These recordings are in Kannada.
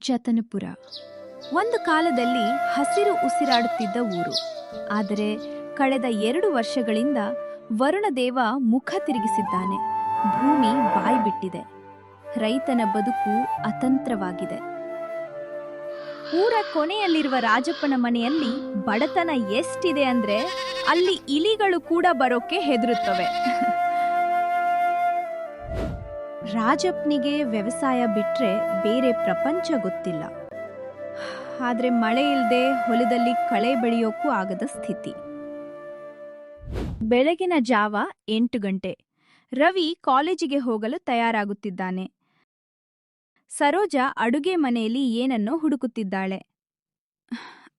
ಜತನಪುರ ಒಂದು ಕಾಲದಲ್ಲಿ ಹಸಿರು ಉಸಿರಾಡುತ್ತಿದ್ದ ಊರು. ಆದರೆ ಕಳೆದ 2 ವರ್ಷಗಳಿಂದ ವರುಣದೇವ ಮುಖ ತಿರುಗಿಸಿದ್ದಾನೆ. ಭೂಮಿ ಬಾಯ್ಬಿಟ್ಟಿದೆ. ರೈತನ ಬದುಕು ಅತಂತ್ರವಾಗಿದೆ. ಊರ ಕೊನೆಯಲ್ಲಿರುವ ರಾಜಪ್ಪನ ಮನೆಯಲ್ಲಿ ಬಡತನ ಎಷ್ಟಿದೆ ಅಂದ್ರೆ ಅಲ್ಲಿ ಇಲಿಗಳು ಕೂಡ ಬರೋಕೆ ಹೆದರುತ್ತವೆ. ರಾಜಪ್ಪನಿಗೆ ವ್ಯವಸಾಯ ಬಿಟ್ರೆ ಬೇರೆ ಪ್ರಪಂಚ ಗೊತ್ತಿಲ್ಲ. ಆದ್ರೆ ಮಳೆ ಇಲ್ಲದೆ ಹೊಲದಲ್ಲಿ ಕಳೆ ಬೆಳೆಯೋಕ್ಕೂ ಆಗದ ಸ್ಥಿತಿ. ಬೆಳಗಿನ ಜಾವ 8 ಗಂಟೆ. ರವಿ ಕಾಲೇಜಿಗೆ ಹೋಗಲು ತಯಾರಾಗುತ್ತಿದ್ದಾನೆ. ಸರೋಜಾ ಅಡುಗೆ ಮನೆಯಲ್ಲಿ ಏನನ್ನೋ ಹುಡುಕುತ್ತಿದ್ದಾಳೆ.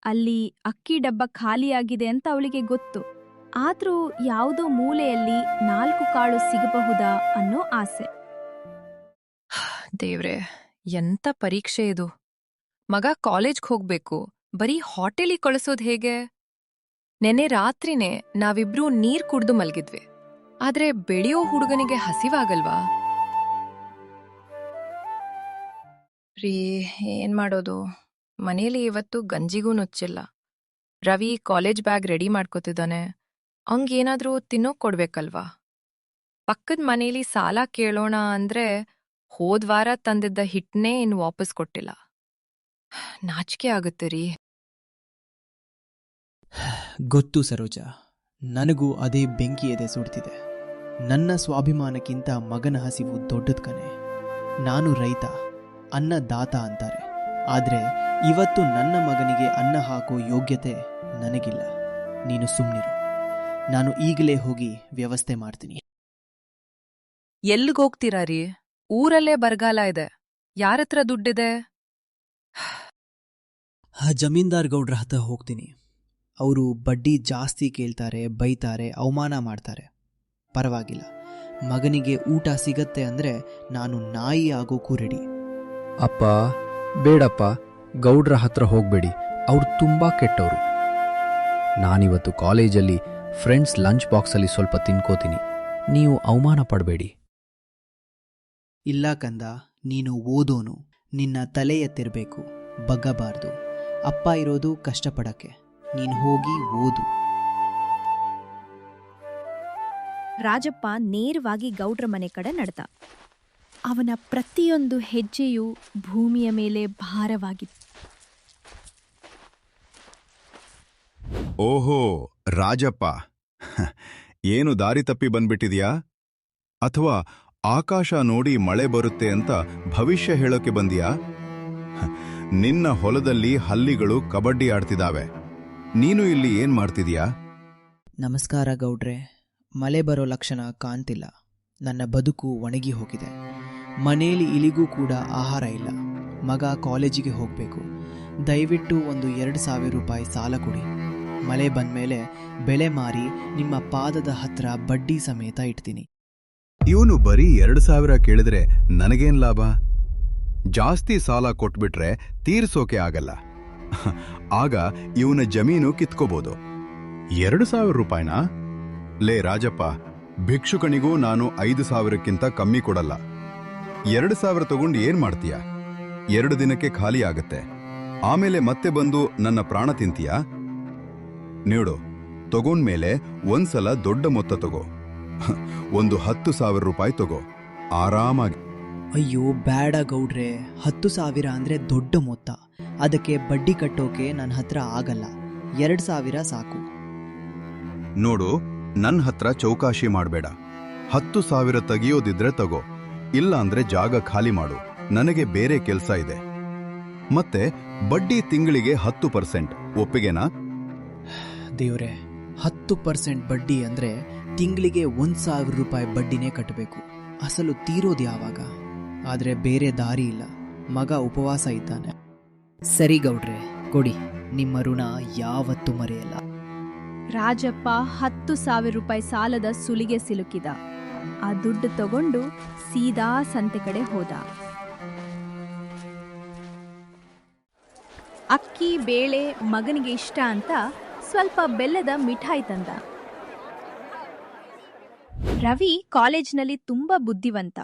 ಅಲ್ಲಿ ಅಕ್ಕಿ ಡಬ್ಬ ಖಾಲಿಯಾಗಿದೆ ಅಂತ ಅವಳಿಗೆ ಗೊತ್ತು. ಆದ್ರೂ ಯಾವುದೋ ಮೂಲೆಯಲ್ಲಿ 4 ಕಾಳು ಸಿಗಬಹುದಾ ಅನ್ನೋ ಆಸೆ. ದೇವ್ರೆ, ಎಂತ ಪರೀಕ್ಷೆ ಇದು. ಮಗ ಕಾಲೇಜ್ಗೆ ಹೋಗ್ಬೇಕು, ಬರೀ ಹಾಟೆಲಿಗೆ ಕಳಿಸೋದ್ ಹೇಗೆ? ನೆನ್ನೆ ರಾತ್ರಿನೇ ನಾವಿಬ್ರೂ ನೀರ್ ಕುಡ್ದು ಮಲ್ಗಿದ್ವಿ. ಆದ್ರೆ ಬೆಳೆಯೋ ಹುಡುಗನಿಗೆ ಹಸಿವಾಗಲ್ವಾ? ರೀ, ಏನ್ ಮಾಡೋದು? ಮನೇಲಿ ಇವತ್ತು ಗಂಜಿಗೂ ನುಚ್ಚಿಲ್ಲ. ರವಿ ಕಾಲೇಜ್ ಬ್ಯಾಗ್ ರೆಡಿ ಮಾಡ್ಕೋತಿದ್ದಾನೆ. ಅವ್ನಿಗೇನಾದ್ರೂ ತಿನ್ನೋಕ್ ಕೊಡ್ಬೇಕಲ್ವಾ? ಪಕ್ಕದ ಮನೇಲಿ ಸಾಲ ಕೇಳೋಣ ಅಂದ್ರೆ ಹೋದ್ವಾರ ತಂದಿದ್ದ ಹಿಟ್ಟನ್ನೇ ಇನ್ನು ವಾಪಸ್ ಕೊಟ್ಟಿಲ್ಲ. ನಾಚಿಕೆ ಆಗುತ್ತೆ ರೀ. ಗೊತ್ತು ಸರೋಜಾ, ನನಗೂ ಅದೇ ಬೆಂಕಿ ಎದೆ ಸುಡ್ತಿದೆ. ನನ್ನ ಸ್ವಾಭಿಮಾನಕ್ಕಿಂತ ಮಗನ ಹಸಿವು ದೊಡ್ಡದ್ ಕಣೆ. ನಾನು ರೈತ, ಅನ್ನದಾತ ಅಂತಾರೆ. ಆದ್ರೆ ಇವತ್ತು ನನ್ನ ಮಗನಿಗೆ ಅನ್ನ ಹಾಕೋ ಯೋಗ್ಯತೆ ನನಗಿಲ್ಲ. ನೀನು ಸುಮ್ನಿರು, ನಾನು ಈಗಲೇ ಹೋಗಿ ವ್ಯವಸ್ಥೆ ಮಾಡ್ತೀನಿ. ಎಲ್ಲಿಗೋಗ್ತೀರಾ ರೀ? ಊರಲ್ಲೇ ಬರಗಾಲ ಇದೆ. ಯಾರತ್ರ ದುಡ್ಡಿದೆ? ಜಮೀನ್ದಾರ್ ಗೌಡ್ರ ಹತ್ರ ಹೋಗ್ತೀನಿ. ಅವರು ಬಡ್ಡಿ ಜಾಸ್ತಿ ಕೇಳ್ತಾರೆ, ಬೈತಾರೆ, ಅವಮಾನ ಮಾಡ್ತಾರೆ. ಪರವಾಗಿಲ್ಲ, ಮಗನಿಗೆ ಊಟ ಸಿಗತ್ತೆ ಅಂದ್ರೆ ನಾನು ನಾಯಿ ಆಗೋಕ್ಕೂ ರೆಡಿ. ಅಪ್ಪ, ಬೇಡಪ್ಪ, ಗೌಡ್ರ ಹತ್ರ ಹೋಗ್ಬೇಡಿ. ಅವ್ರು ತುಂಬಾ ಕೆಟ್ಟವರು. ನಾನಿವತ್ತು ಕಾಲೇಜಲ್ಲಿ ಫ್ರೆಂಡ್ಸ್ ಲಂಚ್ ಬಾಕ್ಸಲ್ಲಿ ಸ್ವಲ್ಪ ತಿನ್ಕೋತೀನಿ. ನೀವು ಅವಮಾನ ಪಡಬೇಡಿ. ಇಲ್ಲ ಕಂದ, ನೀನು ಓದೋನು, ನಿನ್ನ ತಲೆ ಎತ್ತಿರಬೇಕು, ಬಗ್ಗಬಾರ್ದು. ಅಪ್ಪ ಇರೋದು ಕಷ್ಟಪಡಕ್ಕೆ. ನೀನು ಹೋಗಿ ಓದು. ರಾಜಪ್ಪ ನೇರವಾಗಿ ಗೌಡ್ರ ಮನೆ ಕಡೆ ನಡೆದ. ಅವನ ಪ್ರತಿಯೊಂದು ಹೆಜ್ಜೆಯೂ ಭೂಮಿಯ ಮೇಲೆ ಭಾರವಾಗಿತ್ತು. ಓಹೋ ರಾಜಪ್ಪ, ಏನು ದಾರಿ ತಪ್ಪಿ ಬಂದ್ಬಿಟ್ಟಿದ್ಯಾ? ಅಥವಾ ಆಕಾಶ ನೋಡಿ ಮಳೆ ಬರುತ್ತೆ ಅಂತ ಭವಿಷ್ಯ ಹೇಳೋಕೆ ಬಂದ್ಯಾ? ನಿನ್ನ ಹೊಲದಲ್ಲಿ ಹಲ್ಲಿಗಳು ಕಬಡ್ಡಿ ಆಡ್ತಿದಾವೆ. ನೀನು ಇಲ್ಲಿ ಏನ್ ಮಾಡ್ತಿದ್ಯಾ? ನಮಸ್ಕಾರ ಗೌಡ್ರೆ. ಮಳೆ ಬರೋ ಲಕ್ಷಣ ಕಾಣ್ತಿಲ್ಲ. ನನ್ನ ಬದುಕು ಒಣಗಿ ಹೋಗಿದೆ. ಮನೇಲಿ ಇಲಿಗೂ ಕೂಡ ಆಹಾರ ಇಲ್ಲ. ಮಗ ಕಾಲೇಜಿಗೆ ಹೋಗ್ಬೇಕು. ದಯವಿಟ್ಟು ಒಂದು 2,000 ರೂಪಾಯಿ ಸಾಲ ಕೊಡಿ. ಮಳೆ ಬಂದ್ಮೇಲೆ ಬೆಳೆ ಮಾರಿ ನಿಮ್ಮ ಪಾದದ ಹತ್ರ ಬಡ್ಡಿ ಸಮೇತ ಇಡ್ತೀನಿ. ಇವನು ಬರೀ 2,000 ಕೇಳಿದ್ರೆ ನನಗೇನ್ ಲಾಭ? ಜಾಸ್ತಿ ಸಾಲ ಕೊಟ್ಬಿಟ್ರೆ ತೀರ್ಸೋಕೆ ಆಗಲ್ಲ. ಆಗ ಇವನ ಜಮೀನು ಕಿತ್ಕೋಬಹುದು. 2,000 ರೂಪಾಯಿನಾ? ಲೇ ರಾಜಪ್ಪ, ಭಿಕ್ಷುಕನಿಗೂ ನಾನು 5,000ಕ್ಕಿಂತ ಕಮ್ಮಿ ಕೊಡಲ್ಲ. 2,000 ತಗೊಂಡು ಏನ್ ಮಾಡ್ತೀಯ? 2 ದಿನಕ್ಕೆ ಖಾಲಿ ಆಗತ್ತೆ. ಆಮೇಲೆ ಮತ್ತೆ ಬಂದು ನನ್ನ ಪ್ರಾಣ ತಿಂತೀಯಾ? ನೋಡು, ತಗೊಂಡ್ಮೇಲೆ ಒಂದ್ಸಲ ದೊಡ್ಡ ಮೊತ್ತ ತಗೋ. ಒಂದು 10,000 ರೂಪಾಯಿ ತಗೋ, ಆರಾಮಾಗಿ. ಅಯ್ಯೋ ಬೇಡ ಗೌಡ್ರೆ, 10,000 ಅಂದ್ರೆ ದೊಡ್ಡ ಮೊತ್ತ. ಅದಕ್ಕೆ ಬಡ್ಡಿ ಕಟ್ಟೋಕೆ ನನ್ನ ಹತ್ರ ಆಗಲ್ಲ. 2,000 ಸಾಕು. ನೋಡು, ನನ್ನ ಹತ್ರ ಚೌಕಾಶಿ ಮಾಡಬೇಡ. 10,000 ತೆಗಿಯೋದಿದ್ರೆ ತಗೋ, ಇಲ್ಲ ಅಂದ್ರೆ ಜಾಗ ಖಾಲಿ ಮಾಡು. ನನಗೆ ಬೇರೆ ಕೆಲ್ಸ ಇದೆ. ಮತ್ತೆ ಬಡ್ಡಿ ತಿಂಗಳಿಗೆ 10%. ಒಪ್ಪಿಗೆನಾ? ದೇವ್ರೆ, 10% ಬಡ್ಡಿ ಅಂದ್ರೆ ತಿಂಗಳಿಗೆ 1,000 ರೂಪಾಯಿ ಬಡ್ಡಿನೇ ಕಟ್ಟಬೇಕು. ಅಸಲು ತೀರೋದು ಯಾವಾಗ? ಆದ್ರೆ ಬೇರೆ ದಾರಿ ಇಲ್ಲ. ಮಗ ಉಪವಾಸ ಇದ್ದಾನೆ. ಸರಿ ಗೌಡ್ರೆ, ಕೊಡಿ. ನಿಮ್ಮ ಋಣ ಯಾವತ್ತೂ ಮರೆಯಲ್ಲ. ರಾಜಪ್ಪ 10,000 ರೂಪಾಯಿ ಸಾಲದ ಸುಲಿಗೆ ಸಿಲುಕಿದ. ಆ ದುಡ್ಡು ತಗೊಂಡು ಸೀದಾ ಸಂತೆ ಕಡೆ ಹೋದ. ಅಕ್ಕಿ ಬೇಳೆ ಮಗನಿಗೆ ಇಷ್ಟ ಅಂತ ಸ್ವಲ್ಪ ಬೆಲ್ಲದ ಮಿಠಾಯಿ ತಂದ. ರವಿ ಕಾಲೇಜ್ನಲ್ಲಿ ತುಂಬಾ ಬುದ್ಧಿವಂತ.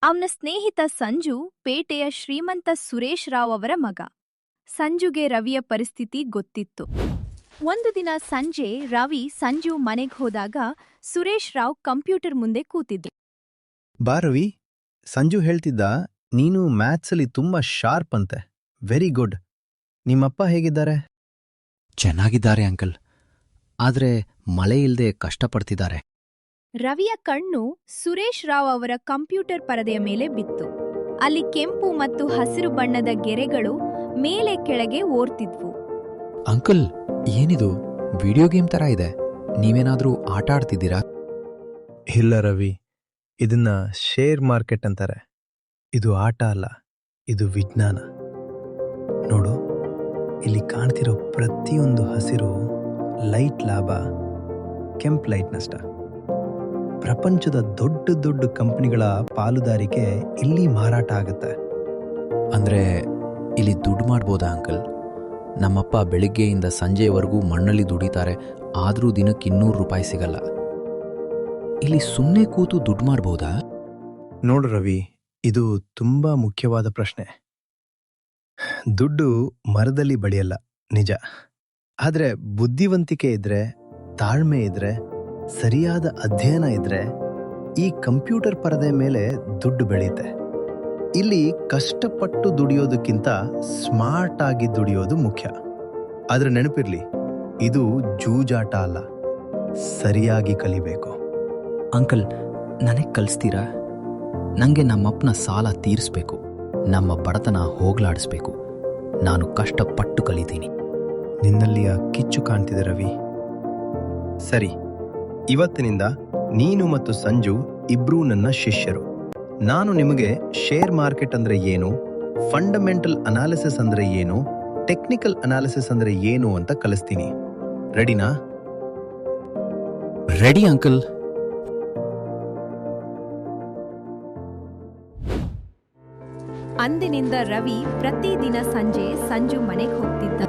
ಅವನ ಸ್ನೇಹಿತ ಸಂಜು ಪೇಟೆಯ ಶ್ರೀಮಂತ ಸುರೇಶ್ ರಾವ್ ಅವರ ಮಗ. ಸಂಜುಗೆ ರವಿಯ ಪರಿಸ್ಥಿತಿ ಗೊತ್ತಿತ್ತು. ಒಂದು ದಿನ ಸಂಜೆ ರವಿ ಸಂಜು ಮನೆಗೆ ಹೋದಾಗ ಸುರೇಶ್ ರಾವ್ ಕಂಪ್ಯೂಟರ್ ಮುಂದೆ ಕೂತಿದ್ರು. ಬಾ ರವಿ, ಸಂಜು ಹೇಳ್ತಿದ್ದ ನೀನು ಮ್ಯಾಥ್ಸಲ್ಲಿ ತುಂಬಾ ಶಾರ್ಪ್ ಅಂತೆ. Very good. ನಿಮ್ಮಪ್ಪ ಹೇಗಿದ್ದಾರೆ? ಚೆನ್ನಾಗಿದ್ದಾರೆ ಅಂಕಲ್. ಆದ್ರೆ ಮಳೆ ಇಲ್ದೆ ಕಷ್ಟಪಡ್ತಿದ್ದಾರೆ. ರವಿಯ ಕಣ್ಣು ಸುರೇಶ್ ರಾವ್ ಅವರ ಕಂಪ್ಯೂಟರ್ ಪರದೆಯ ಮೇಲೆ ಬಿತ್ತು. ಅಲ್ಲಿ ಕೆಂಪು ಮತ್ತು ಹಸಿರು ಬಣ್ಣದ ಗೆರೆಗಳು ಮೇಲೆ ಕೆಳಗೆ ಓರ್ತಿದ್ವು. ಅಂಕಲ್, ಏನಿದು? ವಿಡಿಯೋ ಗೇಮ್ ತರ ಇದೆ. ನೀವೇನಾದ್ರೂ ಆಟ ಆಡ್ತಿದ್ದೀರಾ? ಇಲ್ಲ ರವಿ, ಇದನ್ನ ಶೇರ್ ಮಾರ್ಕೆಟ್ ಅಂತಾರೆ. ಇದು ಆಟ ಅಲ್ಲ, ಇದು ವಿಜ್ಞಾನ. ನೋಡು, ಇಲ್ಲಿ ಕಾಣ್ತಿರೋ ಪ್ರತಿಯೊಂದು ಹಸಿರು ಲೈಟ್ ಲಾಭ, ಕೆಂಪ್ ಲೈಟ್ ನಷ್ಟ. ಪ್ರಪಂಚದ ದೊಡ್ಡ ದೊಡ್ಡ ಕಂಪನಿಗಳ ಪಾಲುದಾರಿಕೆ ಇಲ್ಲಿ ಮಾರಾಟ ಆಗುತ್ತೆ. ಅಂದ್ರೆ ಇಲ್ಲಿ ದುಡ್ಡು ಮಾಡ್ಬೋದಾ ಅಂಕಲ್? ನಮ್ಮಪ್ಪ ಬೆಳಿಗ್ಗೆಯಿಂದ ಸಂಜೆವರೆಗೂ ಮಣ್ಣಲ್ಲಿ ದುಡಿತಾರೆ, ಆದ್ರೂ ದಿನಕ್ಕೆ 200 ರೂಪಾಯಿ ಸಿಗಲ್ಲ. ಇಲ್ಲಿ ಸುಮ್ಮನೆ ಕೂತು ದುಡ್ಡು ಮಾಡ್ಬೋದಾ? ನೋಡು ರವಿ, ಇದು ತುಂಬಾ ಮುಖ್ಯವಾದ ಪ್ರಶ್ನೆ. ದುಡ್ಡು ಮರದಲ್ಲಿ ಬೆಳೆಯಲ್ಲ, ನಿಜ. ಆದ್ರೆ ಬುದ್ಧಿವಂತಿಕೆ ಇದ್ರೆ, ತಾಳ್ಮೆ ಇದ್ರೆ, ಸರಿಯಾದ ಅಧ್ಯಯನ ಇದ್ರೆ ಈ ಕಂಪ್ಯೂಟರ್ ಪರದೆ ಮೇಲೆ ದುಡ್ಡು ಬೆಳೆಯುತ್ತೆ. ಇಲ್ಲಿ ಕಷ್ಟಪಟ್ಟು ದುಡಿಯೋದಕ್ಕಿಂತ ಸ್ಮಾರ್ಟ್ ಆಗಿ ದುಡಿಯೋದು ಮುಖ್ಯ. ಆದ್ರೆ ನೆನಪಿರ್ಲಿ, ಇದು ಜೂಜಾಟ ಅಲ್ಲ, ಸರಿಯಾಗಿ ಕಲಿಬೇಕು. ಅಂಕಲ್, ನನಗೆ ಕಲಿಸ್ತೀರಾ? ನನಗೆ ನಮ್ಮಪ್ಪನ ಸಾಲ ತೀರಿಸ್ಬೇಕು, ನಮ್ಮ ಬಡತನ ಹೋಗ್ಲಾಡಿಸ್ಬೇಕು. ನಾನು ಕಷ್ಟಪಟ್ಟು ಕಲಿತೀನಿ. ನಿನ್ನಲ್ಲಿ ಆ ಕಿಚ್ಚು ಕಾಣ್ತಿದೆ ರವಿ. ಸರಿ, ಇವತ್ತಿನಿಂದ ನೀನು ಮತ್ತು ಸಂಜು ಇಬ್ರೂ ನನ್ನ ಶಿಷ್ಯರು. ನಾನು ನಿಮಗೆ ಶೇರ್ ಮಾರ್ಕೆಟ್ ಅಂದ್ರೆ ಏನು, ಫಂಡಮೆಂಟಲ್ ಅನಾಲಿಸಿಸ್ ಅಂದ್ರೆ ಏನು, ಟೆಕ್ನಿಕಲ್ ಅನಾಲಿಸಿಸ್ ಅಂದ್ರೆ ಏನು ಅಂತ ಕಲಿಸ್ತೀನಿ. ರೆಡಿನಾ? Ready uncle. ಅಂದಿನಿಂದ ರವಿ ಪ್ರತಿದಿನ ಸಂಜೆ ಸಂಜು ಮನೆಗೆ ಹೋಗ್ತಿದ್ದ.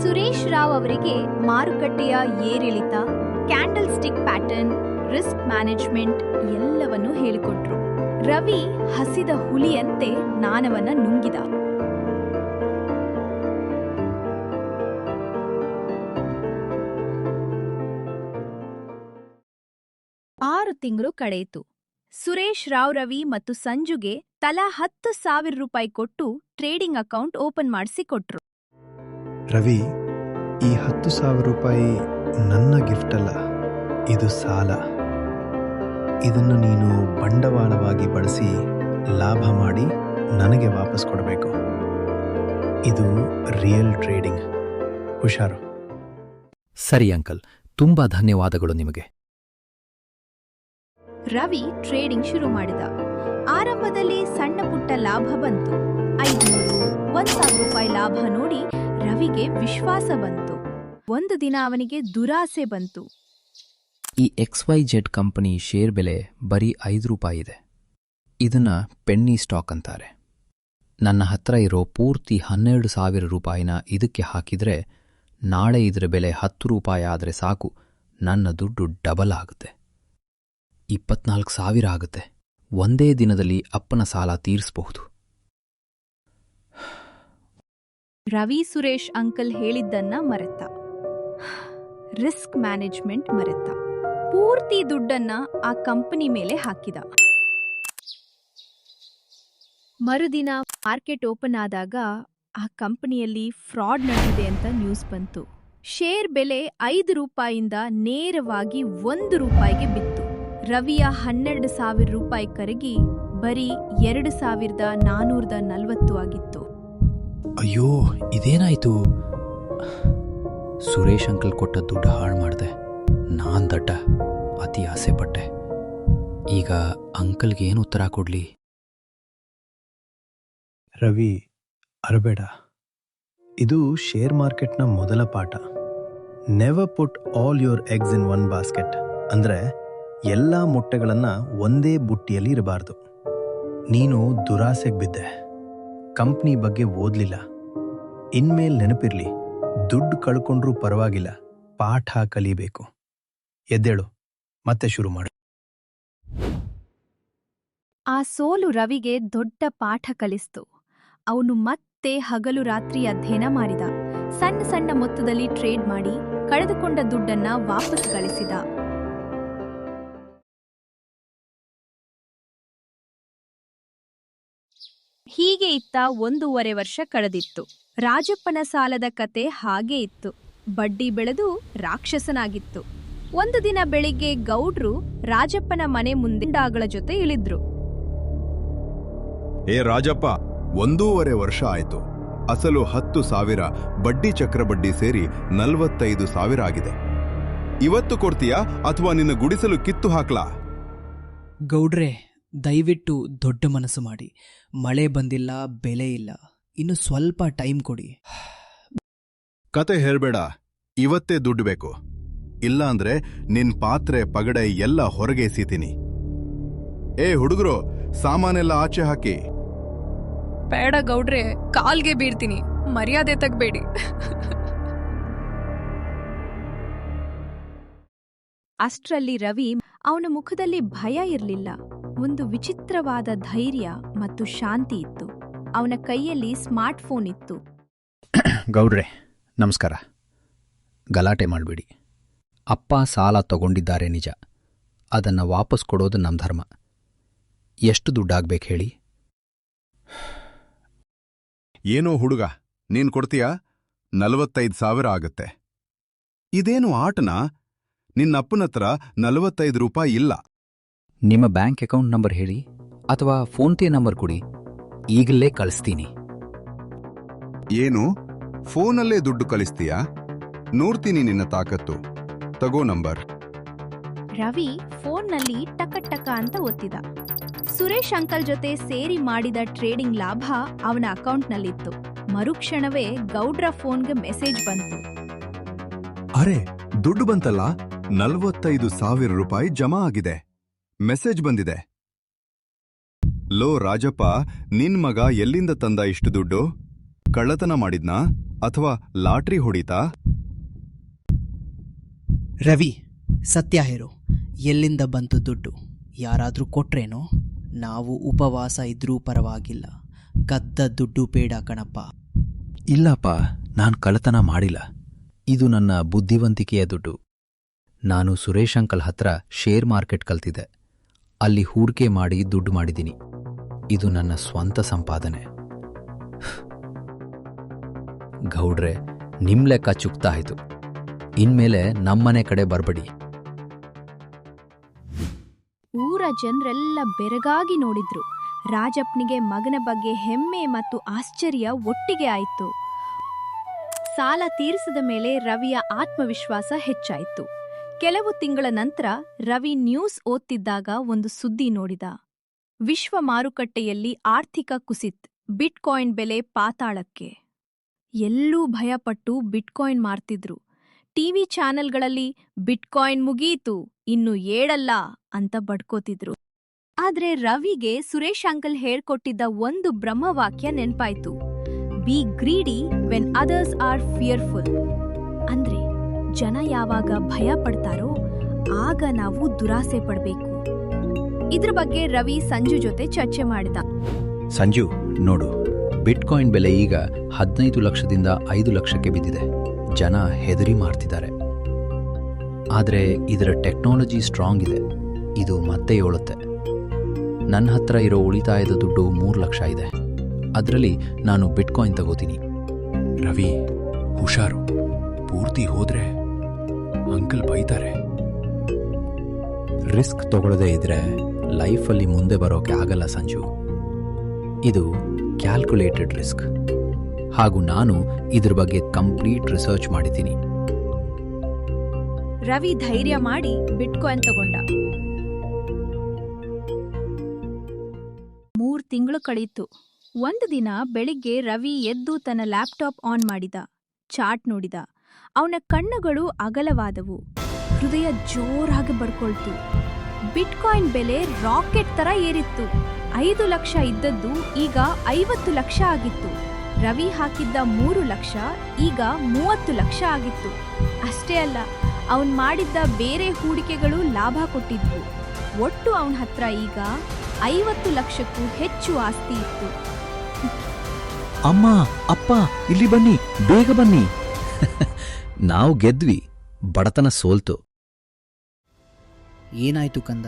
ಸುರೇಶ್ ರಾವ್ ಅವರಿಗೆ ಮಾರುಕಟ್ಟೆಯ ಏರಿಳಿತ, candle stick pattern, risk management ಎಲ್ಲವನ್ನೂ ಹೇಳಿಕೊಟ್ರು. ರವಿ ಹಸಿದ ಹುಲಿಯಂತೆ ಜ್ಞಾನವನ್ನ ನುಂಗಿದ. 6 ತಿಂಗಳು ಕಳೆಯಿತು. ಸುರೇಶ್ ರಾವ್ ರವಿ ಮತ್ತು ಸಂಜುಗೆ ತಲಾ 10,000 ರೂಪಾಯಿ ಕೊಟ್ಟು ಟ್ರೇಡಿಂಗ್ ಅಕೌಂಟ್ ಓಪನ್ ಮಾಡಿಸಿಕೊಟ್ರು. ರವಿ, ಈ 10,000 ರೂಪಾಯಿ ನನ್ನ ಗಿಫ್ಟ್ ಅಲ್ಲ, ಇದು ಸಾಲ. ಇದನ್ನು ನೀನು ಬಂಡವಾಳವಾಗಿ ಬಳಸಿ ಲಾಭ ಮಾಡಿ ನನಗೆ ವಾಪಸ್ ಕೊಡಬೇಕು. ಇದು ರಿಯಲ್ ಟ್ರೇಡಿಂಗ್. ಹುಷಾರು. ಸರಿ ಅಂಕಲ್, ತುಂಬಾ ಧನ್ಯವಾದಗಳು ನಿಮಗೆ. ರವಿ ಟ್ರೇಡಿಂಗ್ ಶುರು ಮಾಡಿದ. ಆರಂಭದಲ್ಲಿ ಸಣ್ಣ ಪುಟ್ಟ ಲಾಭ ಬಂತು. 500, 1,000 ರೂಪಾಯಿ ಲಾಭ ನೋಡಿ ರವಿಗೆ ವಿಶ್ವಾಸ ಬಂತು. ಒಂದು ದಿನ ಅವನಿಗೆ ದುರಾಸೆ ಬಂತು. ಈ XYZ ಕಂಪನಿ ಶೇರ್ ಬೆಲೆ ಬರೀ 5 ರೂಪಾಯಿ ಇದೆ. ಇದನ್ನ ಪೆನ್ನಿ ಸ್ಟಾಕ್ ಅಂತಾರೆ. ನನ್ನ ಹತ್ರ ಇರೋ ಪೂರ್ತಿ 12,000 ರೂಪಾಯಿನ ಇದಕ್ಕೆ ಹಾಕಿದ್ರೆ ನಾಳೆ ಇದರ ಬೆಲೆ 10 ರೂಪಾಯಿ ಆದರೆ ಸಾಕು, ನನ್ನ ದುಡ್ಡು ಡಬಲ್ ಆಗುತ್ತೆ. 24,000 ಆಗುತ್ತೆ. ಒಂದೇ ದಿನದಲ್ಲಿ ಅಪ್ಪನ ಸಾಲ ತೀರಿಸಬಹುದು. ರವಿ ಸುರೇಶ್ ಅಂಕಲ್ ಹೇಳಿದ್ದನ್ನ ಮರೆತ. ರಿಸ್ಕ್ ಮ್ಯಾನೇಜ್ಮೆಂಟ್ ಮರೆತ. ಪೂರ್ತಿ ದುಡ್ಡನ್ನ ಆ ಕಂಪನಿ ಮೇಲೆ ಹಾಕಿದ. ಮರುದಿನ ಮಾರ್ಕೆಟ್ ಓಪನ್ ಆದಾಗ ಆ ಕಂಪನಿಯಲ್ಲಿ ಫ್ರಾಡ್ ನಡೆದಿದೆ ಅಂತ ನ್ಯೂಸ್ ಬಂತು. ಶೇರ್ ಬೆಲೆ 5 ರೂಪಾಯಿಯಿಂದ ನೇರವಾಗಿ 1 ರೂಪಾಯಿಗೆ ಬಿತ್ತು. ರವಿಯ 12,000 ರೂಪಾಯಿ ಕರಗಿ ಬರೀ 2,440 ಆಗಿತ್ತು. ಅಯ್ಯೋ, ಇದೇನಾಯ್ತು? ಸುರೇಶ್ ಅಂಕಲ್ ಕೊಟ್ಟ ದುಡ್ಡು ಹಾಳು ಮಾಡಿದೆ. ನಾನ್ ದಡ್ಡ, ಅತಿ ಆಸೆ ಪಟ್ಟೆ. ಈಗ ಅಂಕಲ್ಗೆ ಏನು ಉತ್ತರ ಕೊಡ್ಲಿ? ರವಿ, ಅರಬೇಡ. ಇದು ಶೇರ್ ಮಾರ್ಕೆಟ್ನ ಮೊದಲ ಪಾಠ. Never put all your eggs in one basket. ಅಂದ್ರೆ ಎಲ್ಲ ಮೊಟ್ಟೆಗಳನ್ನ ಒಂದೇ ಬುಟ್ಟಿಯಲ್ಲಿ ಇರಬಾರ್ದು. ನೀನು ದುರಾಸೆಗೆ ಬಿದ್ದೆ, ಕಂಪ್ನಿ ಬಗ್ಗೆ ಓದ್ಲಿಲ್ಲ. ಇನ್ಮೇಲ್ ನೆನಪಿರ್ಲಿ, ದುಡ್ಡು ಕಳ್ಕೊಂಡ್ರೂ ಪರವಾಗಿಲ್ಲ, ಪಾಠ ಕಲಿಬೇಕು. ಎದ್ದೇಳು, ಮತ್ತೆ ಶುರು ಮಾಡು. ಆ ಸೋಲು ರವಿಗೆ ದೊಡ್ಡ ಪಾಠ ಕಲಿಸ್ತು. ಅವನು ಮತ್ತೆ ಹಗಲು ರಾತ್ರಿ ಅಧ್ಯಯನ ಮಾಡಿದ. ಸಣ್ಣ ಸಣ್ಣ ಮೊತ್ತದಲ್ಲಿ ಟ್ರೇಡ್ ಮಾಡಿ ಕಳೆದುಕೊಂಡ ದುಡ್ಡನ್ನ ವಾಪಸ್ ಗಳಿಸಿದ. ಹೀಗೆ ಇತ್ತ 1.5 ವರ್ಷ ಕಳೆದಿತ್ತು. ರಾಜಪ್ಪನ ಸಾಲದ ಕತೆ ಹಾಗೇ ಇತ್ತು. ಬಡ್ಡಿ ಬೆಳೆದು ರಾಕ್ಷಸನಾಗಿತ್ತು. ಒಂದು ದಿನ ಬೆಳಿಗ್ಗೆ ಗೌಡ್ರು ರಾಜಪ್ಪನ ಮನೆ ಮುಂದೆ ಗೂಂಡಾಗಳ ಜೊತೆ ಇಳಿದ್ರು. ಏ ರಾಜಪ್ಪ, 1.5 ವರ್ಷ ಆಯ್ತು. ಅಸಲು 10,000, ಬಡ್ಡಿ ಚಕ್ರಬಡ್ಡಿ ಸೇರಿ 45,000 ಆಗಿದೆ. ಇವತ್ತು ಕೊಡ್ತೀಯಾ ಅಥವಾ ನಿನ್ನ ಗುಡಿಸಲು ಕಿತ್ತು ಹಾಕ್ಲಾ? ಗೌಡ್ರೆ, ದಯವಿಟ್ಟು ದೊಡ್ಡ ಮನಸ್ಸು ಮಾಡಿ. ಮಳೆ ಬಂದಿಲ್ಲ, ಬೆಲೆ ಇಲ್ಲ, ಇನ್ನು ಸ್ವಲ್ಪ ಟೈಮ್ ಕೊಡಿ. ಕತೆ ಹೇಳ್ಬೇಡ, ಇವತ್ತೇ ದುಡ್ಡು ಬೇಕು. ಇಲ್ಲ ಅಂದ್ರೆ ನಿನ್ ಪಾತ್ರೆ ಪಗಡೆ ಎಲ್ಲ ಹೊರಗೆ ಎಸೀತೀನಿ. ಏ ಹುಡುಗರು, ಸಾಮಾನೆಲ್ಲ ಆಚೆ ಹಾಕಿ. ಬೇಡ ಗೌಡ್ರೆ, ಕಾಲ್ಗೆ ಬೀಳ್ತೀನಿ, ಮರ್ಯಾದೆ ತಗಬೇಡಿ. ಅಷ್ಟ್ರಲ್ಲಿ ರವಿ, ಅವನ ಮುಖದಲ್ಲಿ ಭಯ ಇರಲಿಲ್ಲ. ಒಂದು ವಿಚಿತ್ರವಾದ ಧೈರ್ಯ ಮತ್ತು ಶಾಂತಿ ಇತ್ತು. ಅವನ ಕೈಯಲ್ಲಿ ಸ್ಮಾರ್ಟ್ ಫೋನ್ ಇತ್ತು. ಗೌಡ್ರೆ, ನಮಸ್ಕಾರ. ಗಲಾಟೆ ಮಾಡಬೇಡಿ. ಅಪ್ಪ ಸಾಲ ತಗೊಂಡಿದ್ದಾರೆ ನಿಜ. ಅದನ್ನು ವಾಪಸ್ ಕೊಡೋದು ನಮ್ಮ ಧರ್ಮ. ಎಷ್ಟು ದುಡ್ಡಾಗ್ಬೇಕು ಹೇಳಿ? ಏನೋ ಹುಡುಗ, ನೀನ್ ಕೊಡ್ತೀಯಾ? 45,000 ಆಗತ್ತೆ. ಇದೇನು ಆಟನಾ? ನಿನ್ನಪ್ಪನತ್ರ 45 ರೂಪಾಯಿ ಇಲ್ಲ. ನಿಮ್ಮ ಬ್ಯಾಂಕ್ ಅಕೌಂಟ್ ನಂಬರ್ ಹೇಳಿ, ಅಥವಾ ಫೋನ್ಪೇ ನಂಬರ್ ಕೊಡಿ, ಈಗಲೇ ಕಳಿಸ್ತೀನಿ. ಏನು, ಫೋನಲ್ಲೇ ದುಡ್ಡು ಕಳಿಸ್ತೀಯಾ? ನೋಡ್ತೀನಿ ನಿನ್ನ ತಾಕತ್ತು. ತಗೋ ನಂಬರ್. ರವಿ ಫೋನ್ನಲ್ಲಿ ಟಕ ಟಕ ಅಂತ ಒತ್ತಿದ. ಸುರೇಶ್ ಅಂಕಲ್ ಜೊತೆ ಸೇರಿ ಮಾಡಿದ ಟ್ರೇಡಿಂಗ್ ಲಾಭ ಅವನ ಅಕೌಂಟ್ನಲ್ಲಿತ್ತು. ಮರುಕ್ಷಣವೇ ಗೌಡ್ರ ಫೋನ್ಗೆ ಮೆಸೇಜ್ ಬಂತು. ಅರೆ, ದುಡ್ಡು ಬಂತಲ್ಲ, 45,000 ರೂಪಾಯಿ ಜಮಾ ಆಗಿದೆ. ಮೆಸೇಜ್ ಬಂದಿದೆ. ಲೋ ರಾಜಪ್ಪ, ನಿನ್ ಮಗ ಎಲ್ಲಿಂದ ತಂದ ಇಷ್ಟು ದುಡ್ಡು? ಕಳ್ಳತನ ಮಾಡಿದ್ನಾ ಅಥವಾ ಲಾಟ್ರಿ ಹೊಡೀತಾ? ರವಿ, ಸತ್ಯ ಹೇಳು, ಎಲ್ಲಿಂದ ಬಂತು ದುಡ್ಡು? ಯಾರಾದ್ರೂ ಕೊಟ್ರೇನೋ? ನಾವು ಉಪವಾಸ ಇದ್ರೂ ಪರವಾಗಿಲ್ಲ, ಕದ್ದ ದುಡ್ಡು ಬೇಡ ಕಣಪ್ಪ. ಇಲ್ಲಪ್ಪ, ನಾನು ಕಳ್ಳತನ ಮಾಡಿಲ್ಲ. ಇದು ನನ್ನ ಬುದ್ಧಿವಂತಿಕೆಯ ದುಡ್ಡು. ನಾನು ಸುರೇಶ್ ಅಂಕಲ್ ಹತ್ರ ಶೇರ್ ಮಾರ್ಕೆಟ್ ಕಲ್ತಿದ್ದೆ. ಅಲ್ಲಿ ಹೂಡಿಕೆ ಮಾಡಿ ದುಡ್ಡು ಮಾಡಿದ್ದೀನಿ. ಇದು ನನ್ನ ಸ್ವಂತ ಸಂಪಾದನೆ. ಗೌಡ್ರೆ, ನಿಮ್ ಲೆಕ್ಕ ಚುಕ್ತಾ ಆಯ್ತು. ಇನ್ಮೇಲೆ ನಮ್ಮನೆ ಕಡೆ ಬರ್ಬೇಡಿ. ಊರ ಜನರೆಲ್ಲ ಬೆರಗಾಗಿ ನೋಡಿದ್ರು. ರಾಜಪ್ಪನಿಗೆ ಮಗನ ಬಗ್ಗೆ ಹೆಮ್ಮೆ ಮತ್ತು ಆಶ್ಚರ್ಯ ಒಟ್ಟಿಗೆ ಆಯಿತು. ಸಾಲ ತೀರಿಸಿದ ಮೇಲೆ ರವಿಯ ಆತ್ಮವಿಶ್ವಾಸ ಹೆಚ್ಚಾಯಿತು. ಕೆಲವು ತಿಂಗಳ ನಂತರ ರವಿ ನ್ಯೂಸ್ ಓದ್ತಿದ್ದಾಗ ಒಂದು ಸುದ್ದಿ ನೋಡಿದ. ವಿಶ್ವ ಮಾರುಕಟ್ಟೆಯಲ್ಲಿ ಆರ್ಥಿಕ ಕುಸಿತ, ಬಿಟ್ಕಾಯಿನ್ ಬೆಲೆ ಪಾತಾಳಕ್ಕೆ. ಎಲ್ಲೂ ಭಯಪಟ್ಟು ಬಿಟ್ಕಾಯಿನ್ ಮಾರ್ತಿದ್ರು. ಟಿವಿ ಚಾನೆಲ್ಗಳಲ್ಲಿ ಬಿಟ್ಕಾಯಿನ್ ಮುಗೀತು, ಇನ್ನು ಏಳಲ್ಲ ಅಂತ ಬಡ್ಕೋತಿದ್ರು. ಆದ್ರೆ ರವಿಗೆ ಸುರೇಶ್ ಅಂಕಲ್ ಹೇಳ್ಕೊಟ್ಟಿದ್ದ ಒಂದು ಬ್ರಹ್ಮವಾಕ್ಯ ನೆನ್ಪಾಯ್ತು. Be greedy when others are fearful. ಅಂದ್ರೆ ಜನ ಯಾವಾಗ ಭಯ ಪಡ್ತಾರೋ ಆಗ ನಾವು ದುರಾಸೆ ಪಡ್ಬೇಕು. ಇದ್ರ ಬಗ್ಗೆ ರವಿ ಸಂಜು ಜೊತೆ ಚರ್ಚೆ ಮಾಡಿದ. ಸಂಜು, ನೋಡು, ಬಿಟ್ಕಾಯಿನ್ ಬೆಲೆ ಈಗ 15 ಲಕ್ಷದಿಂದ 5 ಲಕ್ಷಕ್ಕೆ ಬಿದ್ದಿದೆ. ಜನ ಹೆದರಿ ಮಾರ್ತಿದ್ದಾರೆ. ಆದರೆ ಇದರ ಟೆಕ್ನಾಲಜಿ ಸ್ಟ್ರಾಂಗ್ ಇದೆ. ಇದು ಮತ್ತೆ ಏಳುತ್ತೆ. ನನ್ನ ಹತ್ರ ಇರೋ ಉಳಿತಾಯದ ದುಡ್ಡು 3 ಲಕ್ಷ ಇದೆ. ಅದರಲ್ಲಿ ನಾನು ಬಿಟ್ಕಾಯಿನ್ ತಗೋತೀನಿ. ರವಿ, ಹುಷಾರು. ಪೂರ್ತಿ ಹೋದ್ರೆ ಅಂಕಲ್ ಬೈತಾರೆ. ರಿಸ್ಕ್ ತಗೊಳ್ಳದೇ ಇದ್ರೆ ಲೈಫಲ್ಲಿ ಮುಂದೆ ಬರೋಕೆ ಆಗಲ್ಲ ಸಂಜು. ಇದು ಕ್ಯಾಲ್ಕುಲೇಟೆಡ್ ರಿಸ್ಕ್. ಹಾಗೂ ನಾನು ಇದ್ರ ಬಗ್ಗೆ ಕಂಪ್ಲೀಟ್ ರಿಸರ್ಚ್ ಮಾಡಿದ್ದೀನಿ. ರವಿ ಧೈರ್ಯ ಮಾಡಿ ಬಿಟ್ಕಾಯಿನ್ ತಗೊಂಡ. 3 ತಿಂಗಳು ಕಳೀತು. ಒಂದು ದಿನ ಬೆಳಿಗ್ಗೆ ರವಿ ಎದ್ದು ತನ್ನ ಲ್ಯಾಪ್ಟಾಪ್ ಆನ್ ಮಾಡಿದ. ಚಾರ್ಟ್ ನೋಡಿದ. ಅವನ ಕಣ್ಣುಗಳು ಅಗಲವಾದವು. ಹೃದಯ ಜೋರಾಗಿ ಬಡ್ಕೊಳ್ತು. ಬಿಟ್ಕಾಯಿನ್ ಬೆಲೆ ರಾಕೆಟ್ ತರ ಏರಿತ್ತು. 5 ಲಕ್ಷ ಇದ್ದದ್ದು ಈಗ 50 ಲಕ್ಷ ಆಗಿತ್ತು. ರವಿ ಹಾಕಿದ್ದ 3 ಲಕ್ಷ ಈಗ 30 ಲಕ್ಷ ಆಗಿತ್ತು. ಅಷ್ಟೇ ಅಲ್ಲ, ಅವನ್ ಮಾಡಿದ್ದ ಬೇರೆ ಹೂಡಿಕೆಗಳು ಲಾಭ ಕೊಟ್ಟಿದ್ವು. ಒಟ್ಟು ಅವನ ಹತ್ರ ಈಗ 50 ಲಕ್ಷಕ್ಕೂ ಹೆಚ್ಚು ಆಸ್ತಿ ಇತ್ತು. ಅಮ್ಮ, ಅಪ್ಪ, ಇಲ್ಲಿ ಬನ್ನಿ, ಬೇಗ ಬನ್ನಿ. ನಾವು ಗೆದ್ವಿ, ಬಡತನ ಸೋಲ್ತು. ಏನಾಯ್ತು ಕಂದ,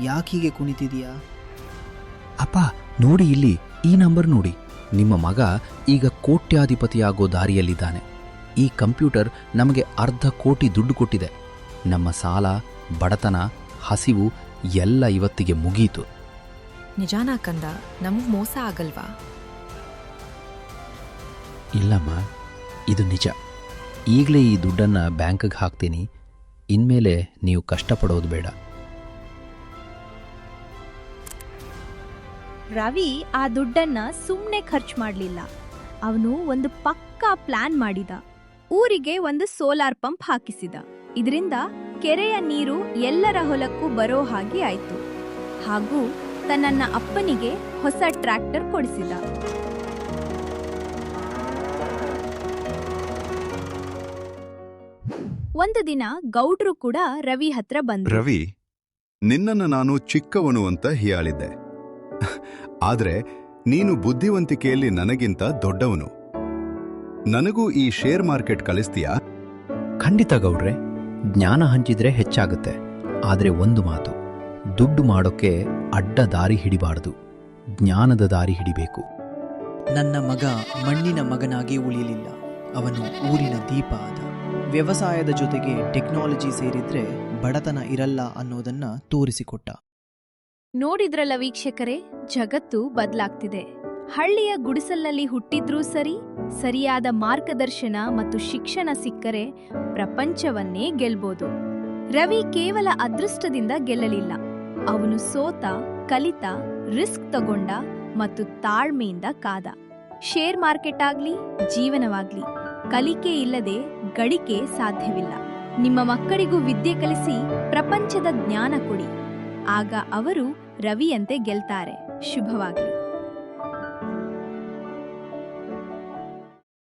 ಯಾಕೀಗೆ ಕುಣಿತಿದೀಯಾ? ಅಪ್ಪ ನೋಡಿ, ಇಲ್ಲಿ ಈ ನಂಬರ್ ನೋಡಿ. ನಿಮ್ಮ ಮಗ ಈಗ ಕೋಟ್ಯಾಧಿಪತಿಯಾಗೋ ದಾರಿಯಲ್ಲಿದ್ದಾನೆ. ಈ ಕಂಪ್ಯೂಟರ್ ನಮಗೆ 1/2 ಕೋಟಿ ದುಡ್ಡು ಕೊಟ್ಟಿದೆ. ನಮ್ಮ ಸಾಲ, ಬಡತನ, ಹಸಿವು ಎಲ್ಲ ಇವತ್ತಿಗೆ ಮುಗೀತು. ನಿಜಾನಾ ಕಂದ, ನಮಗ್ ಮೋಸ ಆಗಲ್ವಾ? ಇಲ್ಲಮ್ಮ, ಇದು ನಿಜ. ಈಗಲೇ ಈ ದುಡ್ಡನ್ನು ಬ್ಯಾಂಕ್ಗೆ ಹಾಕ್ತೀನಿ. ಇನ್ಮೇಲೆ ನೀವು ಕಷ್ಟಪಡೋದು ಬೇಡ. ರವಿ ಆ ದುಡ್ಡನ್ನ ಸುಮ್ನೆ ಖರ್ಚು ಮಾಡ್ಲಿಲ್ಲ. ಅವನು ಒಂದು ಪಕ್ಕಾ ಪ್ಲಾನ್ ಮಾಡಿದ. ಊರಿಗೆ ಒಂದು ಸೋಲಾರ್ ಪಂಪ್ ಹಾಕಿಸಿದ. ಇದರಿಂದ ಕೆರೆಯ ನೀರು ಎಲ್ಲರ ಹೊಲಕ್ಕೂ ಬರೋ ಹಾಗೆ ಆಯ್ತು. ಹಾಗೂ ತನ್ನ ಅಪ್ಪನಿಗೆ ಹೊಸ ಟ್ರ್ಯಾಕ್ಟರ್ ಕೊಡಿಸಿದ. ಒಂದು ದಿನ ಗೌಡ್ರು ಕೂಡ ರವಿ ಹತ್ರ ಬಂದ್ರು. ರವಿ, ನಿನ್ನನ್ನು ನಾನು ಚಿಕ್ಕವನು ಅಂತ ಹೀಯಾಳಿದ್ದೆ. ಆದ್ರೆ ನೀನು ಬುದ್ಧಿವಂತಿಕೆಯಲ್ಲಿ ನನಗಿಂತ ದೊಡ್ಡವನು. ನನಗೂ ಈ ಶೇರ್ ಮಾರ್ಕೆಟ್ ಕಲಿಸ್ತೀಯಾ? ಖಂಡಿತ ಗೌಡ್ರೆ, ಜ್ಞಾನ ಹಂಚಿದ್ರೆ ಹೆಚ್ಚಾಗುತ್ತೆ. ಆದರೆ ಒಂದು ಮಾತು, ದುಡ್ಡು ಮಾಡೋಕ್ಕೆ ಅಡ್ಡ ದಾರಿ ಹಿಡಿಬಾರ್ದು, ಜ್ಞಾನದ ದಾರಿ ಹಿಡಿಬೇಕು. ನನ್ನ ಮಗ ಮಣ್ಣಿನ ಮಗನಾಗಿ ಉಳಿಯಲಿಲ್ಲ, ಅವನು ಊರಿನ ದೀಪ ಆದ. ವ್ಯವಸಾಯದ ಜೊತೆಗೆ ಟೆಕ್ನಾಲಜಿ ಸೇರಿದ್ರೆ ಬಡತನ ಇರಲ್ಲ ಅನ್ನೋದನ್ನ ತೋರಿಸಿಕೊಟ್ಟ. ನೋಡಿದ್ರಲ್ಲ ವೀಕ್ಷಕರೇ, ಜಗತ್ತು ಬದಲಾಗ್ತಿದೆ. ಹಳ್ಳಿಯ ಗುಡಿಸಲಲ್ಲಿ ಹುಟ್ಟಿದ್ರೂ ಸರಿ, ಸರಿಯಾದ ಮಾರ್ಗದರ್ಶನ ಮತ್ತು ಶಿಕ್ಷಣ ಸಿಕ್ಕರೆ ಪ್ರಪಂಚವನ್ನೇ ಗೆಲ್ಬೋದು. ರವಿ ಕೇವಲ ಅದೃಷ್ಟದಿಂದ ಗೆಲ್ಲಲಿಲ್ಲ. ಅವನು ಸೋತ, ಕಲಿತ, ರಿಸ್ಕ್ ತಗೊಂಡ ಮತ್ತು ತಾಳ್ಮೆಯಿಂದ ಕಾದ. ಶೇರ್ ಮಾರ್ಕೆಟ್ ಆಗ್ಲಿ, ಜೀವನವಾಗ್ಲಿ, ಕಲಿಕೆ ಇಲ್ಲದೆ ಗಳಿಕೆ ಸಾಧ್ಯವಿಲ್ಲ. ನಿಮ್ಮ ಮಕ್ಕಳಿಗೂ ವಿದ್ಯೆ ಕಲಿಸಿ ಪ್ರಪಂಚದ ಜ್ಞಾನ ಕೊಡಿ. ಆಗ ಅವರು ರವಿಯಂತೆ ಗೆಲ್ತಾರೆ. ಶುಭವಾಗಲಿ.